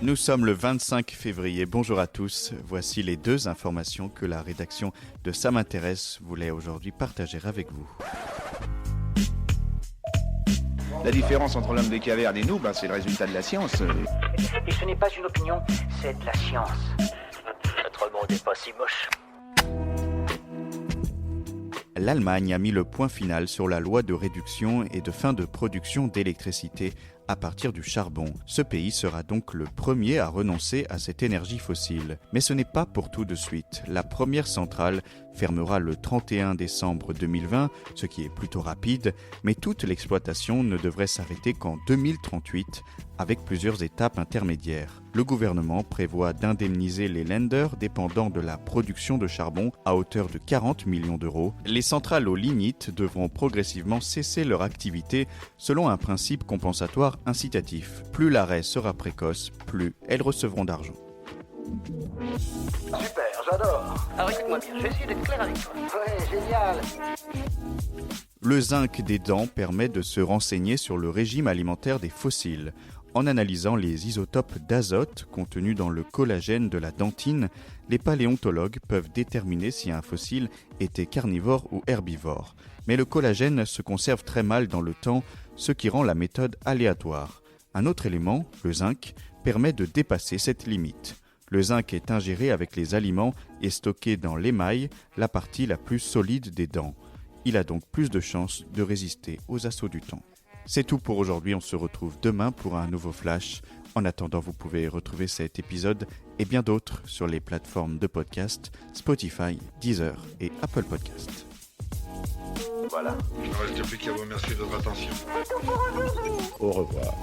Nous sommes le 25 février, bonjour à tous. Voici les deux informations que la rédaction de Ça m'intéresse voulait aujourd'hui partager avec vous. La différence entre l'homme des cavernes et nous, c'est le résultat de la science. Et ce n'est pas une opinion, c'est de la science. Notre monde n'est pas si moche. L'Allemagne a mis le point final sur la loi de réduction et de fin de production d'électricité à partir du charbon. Ce pays sera donc le premier à renoncer à cette énergie fossile. Mais ce n'est pas pour tout de suite. La première centrale fermera le 31 décembre 2020, ce qui est plutôt rapide, mais toute l'exploitation ne devrait s'arrêter qu'en 2038, avec plusieurs étapes intermédiaires. Le gouvernement prévoit d'indemniser les lenders dépendant de la production de charbon à hauteur de 40 millions d'euros. Les centrales au lignite devront progressivement cesser leur activité selon un principe compensatoire incitatif. Plus l'arrêt sera précoce, plus elles recevront d'argent. Super, j'adore. Alors écoute-moi bien, je vais essayer d'être clair avec toi. Ouais, génial. Le zinc des dents permet de se renseigner sur le régime alimentaire des fossiles. En analysant les isotopes d'azote contenus dans le collagène de la dentine, les paléontologues peuvent déterminer si un fossile était carnivore ou herbivore. Mais le collagène se conserve très mal dans le temps, ce qui rend la méthode aléatoire. Un autre élément, le zinc, permet de dépasser cette limite. Le zinc est ingéré avec les aliments et stocké dans l'émail, la partie la plus solide des dents. Il a donc plus de chances de résister aux assauts du temps. C'est tout pour aujourd'hui, on se retrouve demain pour un nouveau flash. En attendant, vous pouvez retrouver cet épisode et bien d'autres sur les plateformes de podcast Spotify, Deezer et Apple Podcast. Voilà. Il ne reste plus qu'à vous remercier de votre attention. Au revoir.